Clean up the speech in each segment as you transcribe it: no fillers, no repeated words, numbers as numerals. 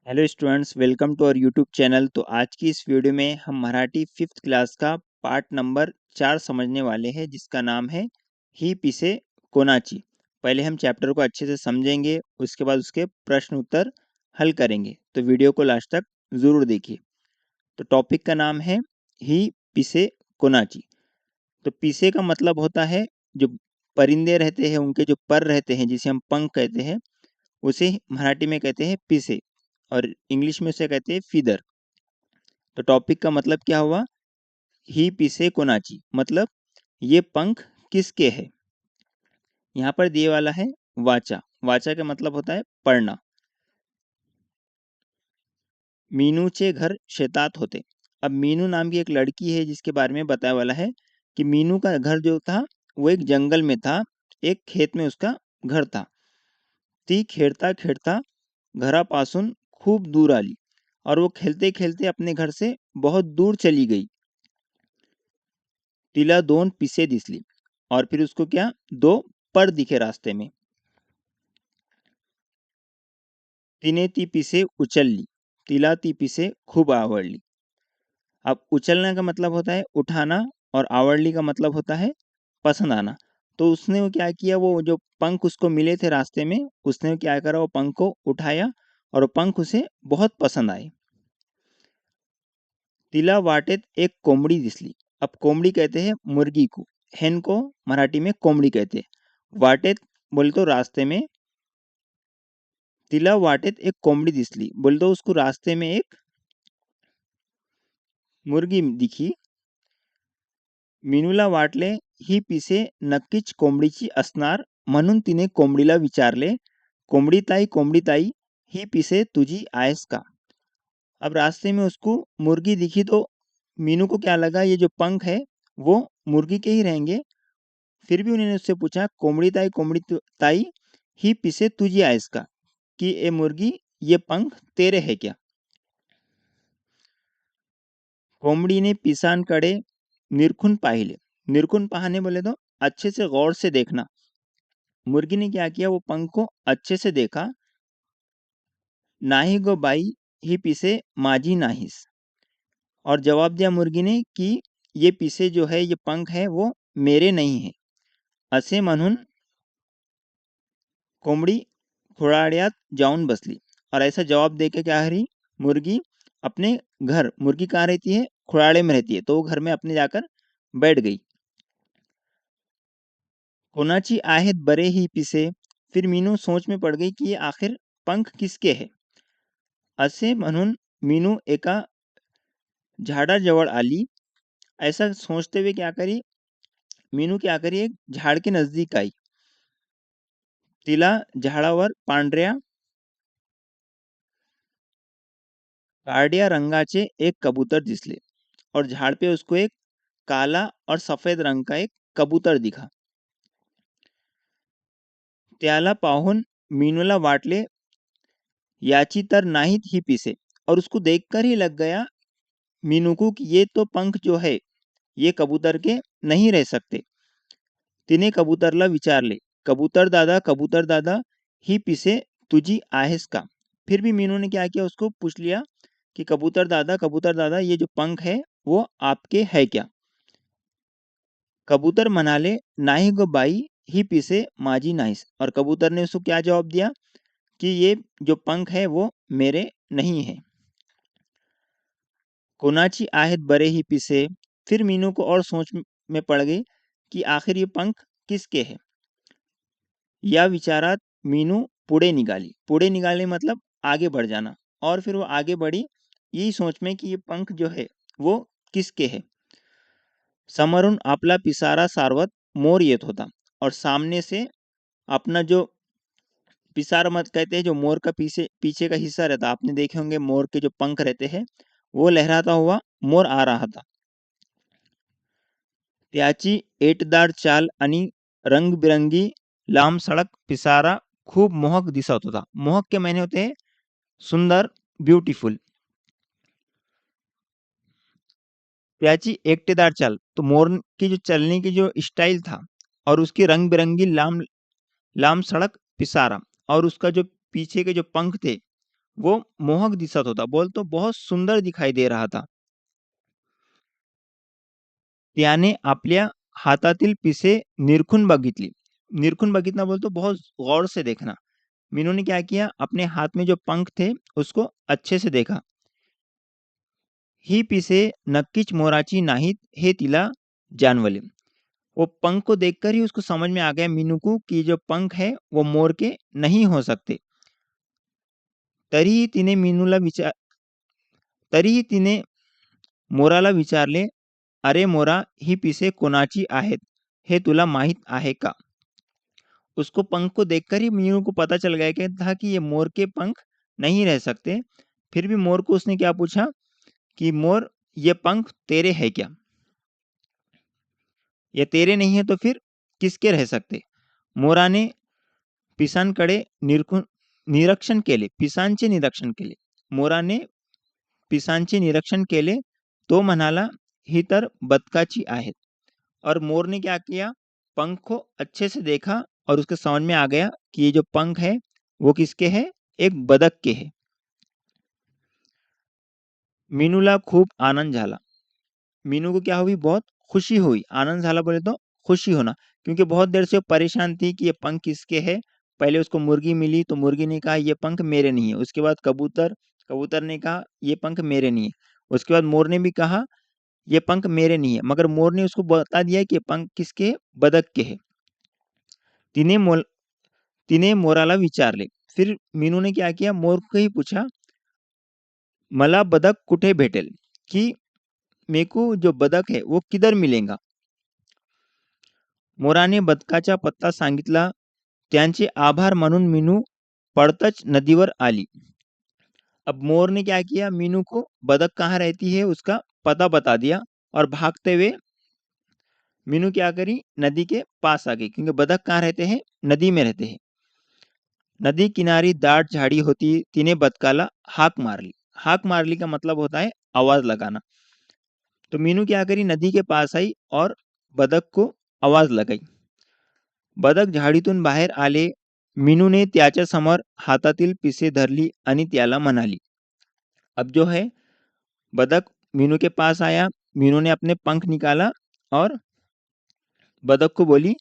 Hello students, welcome to our YouTube channel. तो आज की इस वीडियो में हम मराठी 5th क्लास का पार्ट नंबर 4 समझने वाले हैं, जिसका नाम है ही पिसे कोनाची। पहले हम चैप्टर को अच्छे से समझेंगे, उसके बाद उसके प्रश्न उत्तर हल करेंगे। तो वीडियो को लास्ट तक ज़रूर देखिए। तो टॉपिक का नाम है ही पिसे कोनाची। तो पिसे का मतलब होता है जो परिंदे रहते हैं, उनके जो पर रहते हैं, जिसे हम पंख कहते हैं, उसे मराठी में कहते हैं पिसे और इंग्लिश में उसे कहते हैं फीदर। तो टॉपिक का मतलब क्या हुआ? ही पिसे कोनाची, मतलब ये पंख किसके है। यहाँ पर दिए वाला है वाचा। वाचा का मतलब होता है पढ़ना। मीनूचे घर शेतात होते। अब मीनू नाम की एक लड़की है, जिसके बारे में बताया वाला है कि मीनू का घर जो था वो एक जंगल में था, एक खेत में उसका घर था। ती खेळता खेळता घरापासून खूब दूर आली, और वो खेलते खेलते अपने घर से बहुत दूर चली गई। तिला 2 पिसे दिसली, और फिर उसको क्या, 2 पर दिखे रास्ते में। तिने ती पिसे उचलली, तिला ती पिसे खूब आवडली। अब उचलने का मतलब होता है उठाना, और आवडली का मतलब होता है पसंद आना। तो उसने वो क्या किया, वो जो पंख उसको मिले थे रास्ते में, उसने क्या करा, वो पंख को उठाया और वो पंख उसे बहुत पसंद आए। तिला वाटेत एक कोंबड़ी दिसली। अब कोंबड़ी कहते हैं मुर्गी को, हेन को मराठी में कोंबड़ी कहते हैं। वाटेत बोले तो रास्ते में, तिला वाटेत एक कोंबड़ी दिसली बोले तो उसको रास्ते में एक मुर्गी दिखी। मीनूला वाटले ही पिसे नक्कीच कोंबडीची असणार, म्हणून तिने कोंबडीला विचारले, कोंबडी ताई ही पिसे तुझी आहेस का। अब रास्ते में उसको मुर्गी दिखी, तो मीनू को क्या लगा, ये जो पंख है वो मुर्गी के ही रहेंगे। फिर भी उन्होंने उससे पूछा, ताई ही पिसे तुझी आहेस का, कि ए मुर्गी, ये पंख तेरे है क्या। कोंबडीने पिसांकडे निरखून पाहिले। निरखून पाहने बोले तो अच्छे से गौर से देखना। मुर्गी ने क्या किया, वो पंख को अच्छे से देखा। नाही गो बाई ही पिसे माझी नाहीस, और जवाब दिया मुर्गी ने कि ये पिसे जो है, ये पंख है, वो मेरे नहीं है। असे म्हणून कोंबडी खुराड्यात जाऊन बसली, और ऐसा जवाब देके क्या हरी, मुर्गी अपने घर, मुर्गी कहाँ रहती है, खुराड़े में रहती है, तो वो घर में अपने जाकर बैठ गई। कोणाची आहेत बरे ही पिसे। फिर मीनू सोच में पड़ गई कि ये आखिर पंख किसके है। असे म्हणून मीनू एका झाडाजवळ आली। ऐसा सोचते हुए क्या करी, मीनू क्या करी, एक झाड़ के नजदीक आई। तिला झाडावर पांढऱ्या काड्या रंगाचे एक कबूतर दिसले, और झाड़ पे उसको एक काला और सफेद रंग का एक कबूतर दिखा। त्याला पाहून मीनूला वाटले, याची तर नाहीत ही पिसे, और उसको देखकर ही लग गया मीनू को कि ये तो पंख जो है, ये कबूतर के नहीं रह सकते। तिने कबूतरला विचारले, कबूतर दादा ही पिसे तुझी आहेस का। फिर भी मीनू ने क्या किया, उसको पूछ लिया कि कबूतर दादा, ये जो पंख है वो आपके है क्या। कबूतर म्हणाले, नाही ग बाई ही पिसे माझी नाहीस, और कबूतर ने उसको क्या जवाब दिया कि ये जो पंख है वो मेरे नहीं है। कोणाची आहेत बरे ही पिसे। फिर मीनू को और सोच में पड़ गई कि आखिर ये पंख किसके है। या विचारात मीनू पुढे निकालने मतलब आगे बढ़ जाना, और फिर वो आगे बढ़ी यही सोच में कि ये पंख जो है वो किसके है। समोरून आपला पिसारा सारवत मोर येत होता, और सामने से अपना जो पिसारा मत कहते हैं, जो मोर का पीछे पीछे का हिस्सा रहता है, आपने देखे होंगे मोर के जो पंख रहते हैं, वो लहराता हुआ मोर आ रहा था। त्याची एटदार चाल आणि रंगबिरंगी लांब सडक पिसारा खूब मोहक दिसत होता। मोहक के मायने होते हैं सुंदर, ब्यूटीफुल। त्याची एकटेदार चाल, तो मोर की जो चलने की जो स्टाइल था, और उसकी रंग बिरंगी लाम लाम सड़क पिसारा, और उसका जो पीछे के जो पंख थे वो मोहक दिसत होता, बोलतो बहुत सुंदर दिखाई दे रहा था. त्याने आपल्या हातातील पिसे निरखून बघितली. निरखून बघितना बोलतो बहुत गौर से देखना. मीनू ने क्या किया, अपने हाथ में जो पंख थे उसको अच्छे से देखा. ही पिसे नक्कीच मोराची नाहीत हे तिला जाणवले. वो पंख को देखकर ही उसको समझ में आ गया मीनू को कि जो पंख है वो मोर के नहीं हो सकते. तरीही तिने मीनूला विचार तरीही तिने मोराला विचारले, अरे मोरा, ही पिसे कोणाची आहेत हे तुला माहित आहे का? उसको पंख को देखकर ही मीनू को पता चल गया कि था कि ये मोर के पंख नहीं रह सकते. फिर भी मोर को उसने क्या पूछा कि मोर, ये पंख तेरे है क्या? ये तेरे नहीं है तो फिर किसके रह सकते? मोराने पिसांकडे निरीक्षण केले. पिसांचे निरीक्षण केले. मोराने पिसांचे निरीक्षण केले. तो म्हणाला, ही तर बदकाची आहेत. और मोर ने क्या किया, पंख को अच्छे से देखा और उसके समझ में आ गया कि ये जो पंख है वो किसके हैं, एक बदक के हैं. मीनूला खूप आनंद झाला. मीनू को क्या हुई, बहुत खुशी हुई. आनंद झाला बोले तो खुशी होना, क्योंकि बहुत देर से वो परेशान थी कि ये पंख किसके हैं. पहले उसको मुर्गी मिली तो मुर्गी ने कहा ये पंख मेरे नहीं है. उसके बाद कबूतर कबूतर ने कहा ये पंख मेरे नहीं है. उसके बाद मोर ने भी कहा ये पंख मेरे नहीं है, मगर मोर ने उसको बता दिया कि ये पंख किसके है, बदक के है. तिने मोल तिने मोराला विचारले. फिर मीनू ने क्या किया, मोर को ही पूछा, मला बदक कुठे भेटेल, कि मेरे को जो बदक है वो किधर मिलेगा. मोराने बदकाचा पत्ता सांगितला. त्यांचे आभार मानून मीनू पळतच नदीवर आली. अब मोर ने क्या किया, मीनू को बदक कहाँ रहती है उसका पता बता दिया और भागते हुए मीनू क्या करी, नदी के पास आ गई, क्योंकि बदक कहाँ रहते हैं, नदी में रहते हैं. नदी किनारी दाट झाड़ी होती. तिने बदकाला हाक मारली. हाक मारली का मतलब होता है आवाज लगाना. तो मीनू क्या करी, नदी के पास आई और बदक को आवाज लगाई. बदक झाडीतून बाहेर आले. मीनूने त्याच्या समोर हातातील पिसे धरली आणि त्याला म्हणाली. अब जो है बदक मीनू के पास आया. मीनू ने अपने पंख निकाला और बदक को बोली,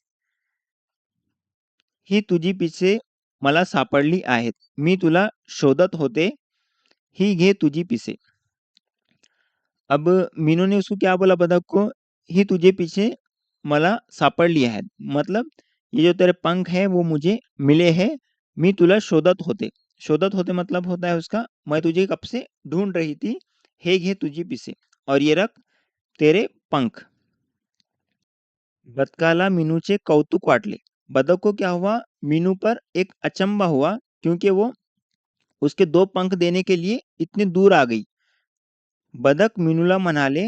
ही तुझी पिसे मला सापडली आहेत. मी तुला शोधत होते. ही घे तुझी पिसे. अब मीनू ने उसको क्या बोला, बदक को, ही तुझे पीछे मला सापडली है, मतलब ये जो तेरे पंख है वो मुझे मिले हैं. मी तुला शोधत होते. शोधत होते मतलब होता है उसका, मैं तुझे कब से ढूंढ रही थी. हे घे तुझी पिसे और ये रख तेरे पंख. बदकाला मीनूचे कौतुक वाटले. बदक को क्या हुआ, मीनू पर एक अचंबा हुआ, क्योंकि वो उसके दो पंख देने के लिए इतने दूर आ गई. बदक मीनूला म्हणाले,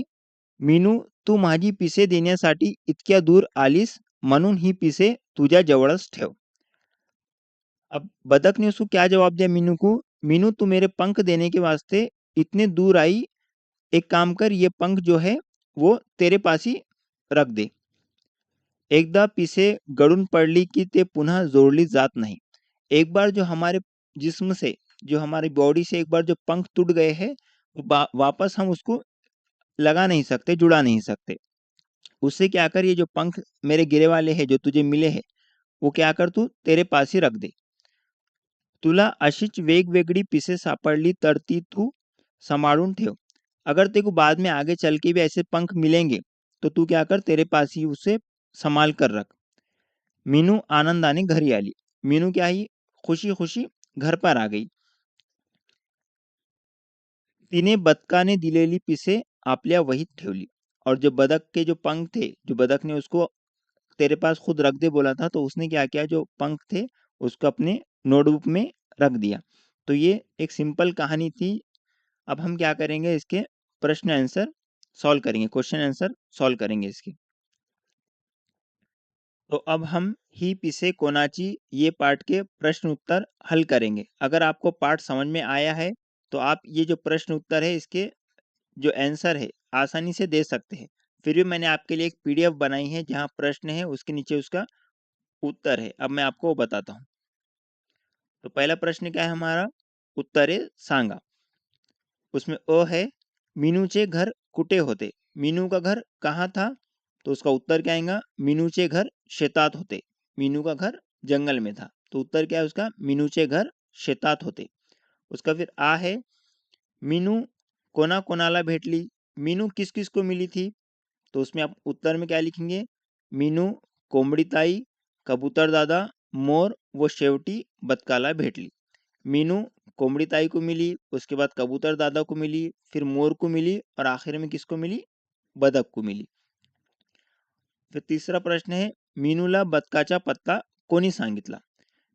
मीनू, तू माझी पिसे देण्यासाठी इतक्या दूर आलीस, म्हणून ही पिसे तुझ्या जवळच ठेव. अब बदक ने उसको क्या जवाब दिया मीनू को, मीनू तू मेरे पंख देने के वास्ते इतने दूर आई, एक काम कर, ये पंख जो है वो तेरे पास ही रख दे. एकदा पिसे गळून पडली की ते पुन्हा जोडली जात नाही. एक बार जो हमारे जिस्म से, जो हमारी बॉडी से एक बार जो पंख टूट गए हैं, वापस हम उसको लगा नहीं सकते, जुड़ा नहीं सकते. उससे क्या कर, ये जो पंख मेरे गिरे वाले हैं जो तुझे मिले हैं, वो क्या कर, तू तेरे पास ही रख दे. तुला अशीच वेगवेगळी पिसे सापडली तर ती तू सांभाळून ठेव. अगर तेरे को बाद में आगे चल के भी ऐसे पंख मिलेंगे तो तू क्या कर, तेरे पास ही उसे संभाल कर रख. मीनू आनंदाने घरी आली. मीनू क्या ही खुशी खुशी घर पर आ गई. तिने बदकाने दिलेली पिसे आपल्या वहीत ठेवली. और जो बदक के जो पंख थे, जो बदक ने उसको तेरे पास खुद रख दे बोला था, तो उसने क्या किया, जो पंख थे उसको अपने नोटबुक में रख दिया. तो ये एक सिंपल कहानी थी. अब हम क्या करेंगे, इसके प्रश्न आंसर सॉल्व करेंगे, क्वेश्चन आंसर सॉल्व करेंगे इसके. तो अब हम ही पिसे कोणाची ये पार्ट के प्रश्न उत्तर हल करेंगे. अगर आपको पार्ट समझ में आया है तो आप ये जो प्रश्न उत्तर है इसके जो आंसर है आसानी से दे सकते हैं. फिर भी मैंने आपके लिए एक पीडीएफ बनाई है जहाँ प्रश्न है उसके नीचे उसका उत्तर है. अब मैं आपको वो बताता हूँ. तो पहला प्रश्न क्या है हमारा, उत्तरे सांगा। उसमें अ है, मीनूचे घर कुठे होते। मीनू का घर कहाँ था? तो उसका उत्तर क्या आएगा? मीनूचे घर शेतात होते। मीनू का घर जंगल में था, तो उत्तर क्या है उसका? मीनूचे घर शेतात होते। उसका फिर आ है, मीनू कोना कोनाला भेटली। मीनू किस किस को मिली थी? तो उसमें आप उत्तर में क्या लिखेंगे? मीनू कोंबडीताई, कबूतर दादा, मोर व शेवटी बदकाला भेटली। मीनू कोंबडीताई को मिली, उसके बाद कबूतर दादा को मिली, फिर मोर को मिली और आखिर में किसको मिली? बदक को मिली। फिर तीसरा प्रश्न है, मीनूला बदकाचा पत्ता कोणी सांगितला।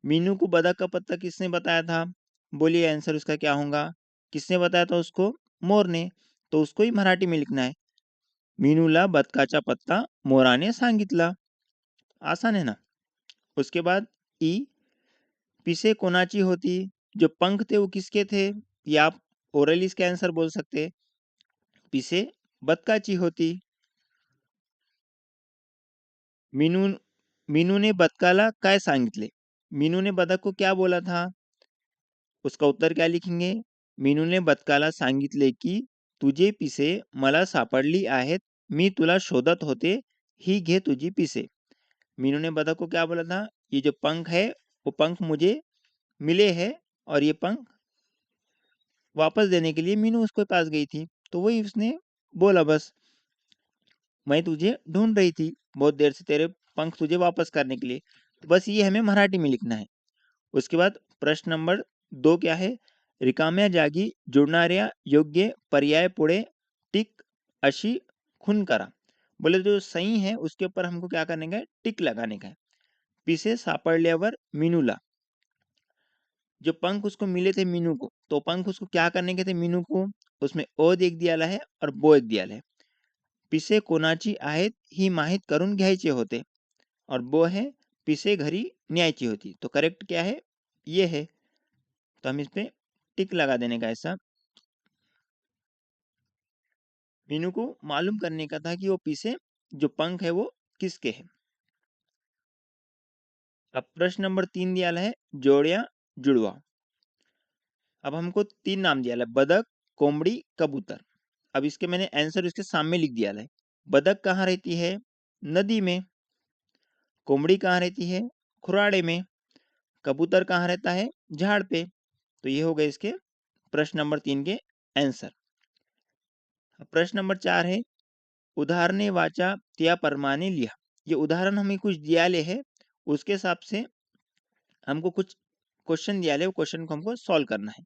मीनू को बदक का पत्ता किसने बताया था? बोलिए आंसर उसका क्या होगा? किसने बताया था उसको? मोर ने। तो उसको ही मराठी में लिखना है, मीनूला बदकाचा पत्ता मोराने सांगितला। आसान है ना? उसके बाद ई, पिसे कोणाची होती। जो पंख थे वो किसके थे? या आप ओरली इसके आंसर बोल सकते, पिसे बदकाची होती। मीनू मीनू ने बदकाला काय सांगितले। मीनू ने बदक को क्या बोला था? उसका उत्तर क्या लिखेंगे? मीनू ने बदकाला सांगितले की तुझे पिसे मला सापडली आहेत, मी तुला शोधत होते, ही घे तुझी पिसे। मीनू ने बतख को क्या बोला था? ये जो पंख है वो पंख मुझे मिले हैं और ये पंख वापस देने के लिए मीनू उसके पास गई थी। तो वही उसने बोला, बस मैं तुझे ढूंढ रही थी बहुत देर से, तेरे पंख तुझे वापस करने के लिए। बस ये हमें मराठी में लिखना है। उसके बाद प्रश्न नंबर 2 क्या है? रिकाम्या जागी जुळणाऱ्या योग्य पर्याय पुढे टिक अशी खून करा। बोले जो सही है उसके ऊपर हमको क्या करने का है? टिक लगाने का है। पिसे सापडल्यावर मीनूला, जो पंख उसको मिले थे मीनू को, तो पंख उसको क्या करने के थे मीनू को? उसमें एक दियाला है और बो एक दियाला है। पिसे कोणाची आहेत ही माहित करून घ्यायचे होते, और बो है पिसे घरी न्यायची होती। तो करेक्ट क्या है? ये है। तो हम इस पे टिक लगा देने का ऐसा। मीनू को मालूम करने का था कि वो पीछे जो पंख है वो किसके है। अब प्रश्न नंबर 3 दिया है, जोड़िया जुड़वा। अब हमको 3 नाम दिया है, बदक, कोमड़ी, कबूतर। अब इसके मैंने आंसर इसके सामने लिख दिया है। बदक कहाँ रहती है? नदी में। कोमड़ी कहाँ रहती है? खुराड़े में। कबूतर कहाँ रहता है? झाड़ पे। तो ये हो गए इसके प्रश्न नंबर 3 के आंसर। प्रश्न नंबर 4 है, उदाहरणे वाचा त्या परमाने लिहा। ये उदाहरण हमें कुछ दिया ले है, उसके हिसाब से हमको कुछ क्वेश्चन दिया ले, वो क्वेश्चन को हमको सॉल्व करना है।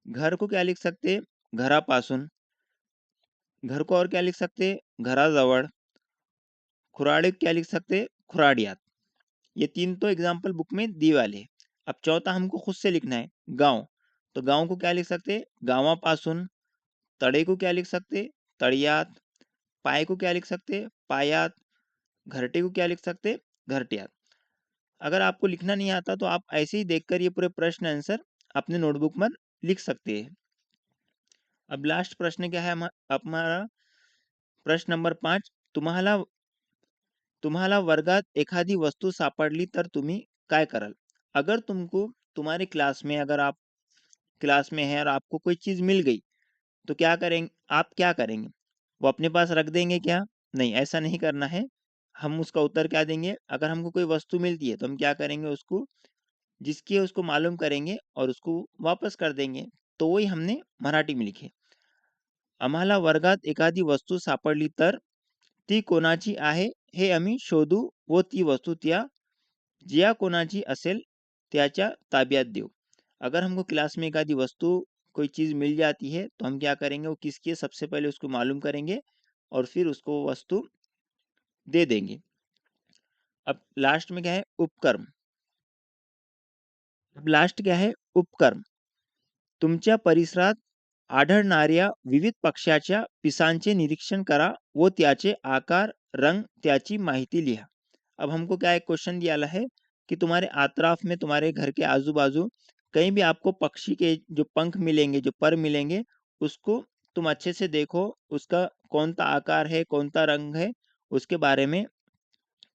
घर को क्या लिख सकते? घरापासून। घर को और क्या लिख सकते? घराजवळ। खुराड़े को क्या लिख सकते? खुराडियात। ये 3 तो एग्जाम्पल बुक में दिए वाले हैं। अब चौथा हमको खुद से लिखना है, गांव। तो गांव को क्या लिख सकते? गावापासून। तड़े को क्या लिख सकते? तड़ियात। पाए को क्या लिख सकते? पायात। घरटे को क्या लिख सकते? घरटियात। अगर आपको लिखना नहीं आता तो आप ऐसे ही देखकर ये पूरे प्रश्न आंसर अपने नोटबुक में लिख सकते हैं। अब लास्ट प्रश्न क्या है हमारा? प्रश्न नंबर 5, तुम्हाला तुम्हाला वर्गात एखादी वस्तू सापडली तर तुम्ही काय कराल? अगर तुमको तुम्हारे क्लास में, अगर आप क्लास में है और आपको कोई चीज मिल गई, तो क्या करेंगे? आप क्या करेंगे? वो अपने पास रख देंगे क्या? नहीं, ऐसा नहीं करना है। हम उसका उत्तर क्या देंगे? अगर हमको कोई वस्तु मिलती है तो हम क्या करेंगे? उसको जिसकी है उसको मालूम करेंगे और उसको वापस कर देंगे। तो वही हमने मराठी में लिखे, आम्हाला वर्गात एखादी वस्तू सापडली तर ती कोणाची आहे हे आम्ही शोधू व ती वस्तू त्या ज्या कोणाची असेल त्याच्या ताब्यात देऊ। अगर हमको क्लास में एखादी वस्तु कोई चीज मिल जाती है तो हम क्या करेंगे? वो किसकी है सबसे पहले उसको मालूम करेंगे और फिर उसको वस्तु दे देंगे। अब लास्ट में क्या है? उपकर्म। अब लास्ट क्या है? उपकर्म। तुमच्या परिसरात आढळणाऱ्या विविध पक्ष्याच्या पिसांचे निरीक्षण करा व त्याचे आकार, रंग, त्याची माहिती लिहा। अब हमको क्या एक क्वेश्चन दिया है कि तुम्हारे आतराफ में, तुम्हारे घर के आजू बाजू कहीं भी आपको पक्षी के जो पंख मिलेंगे, जो पर मिलेंगे, उसको तुम अच्छे से देखो, उसका कौन सा आकार है, कौन सा रंग है, उसके बारे में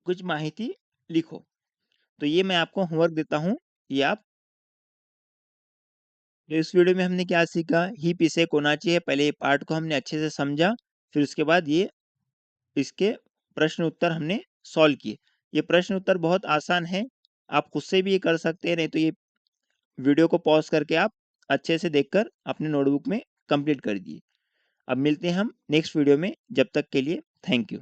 कुछ माहिती लिखो। तो ये मैं आपको होमवर्क देता हूँ, ये आप तो इस वीडियो में हमने क्या सीखा, ही पीछे कोनाची है, पहले ये पार्ट को हमने अच्छे से समझा, फिर उसके बाद ये इसके प्रश्न उत्तर हमने सॉल्व किए। ये प्रश्न उत्तर बहुत आसान है, आप खुद से भी ये कर सकते हैं, नहीं तो ये वीडियो को पॉज़ करके आप अच्छे से देखकर अपने नोटबुक में कंप्लीट कर दीजिए। अब मिलते हैं हम नेक्स्ट वीडियो में, जब तक के लिए थैंक यू।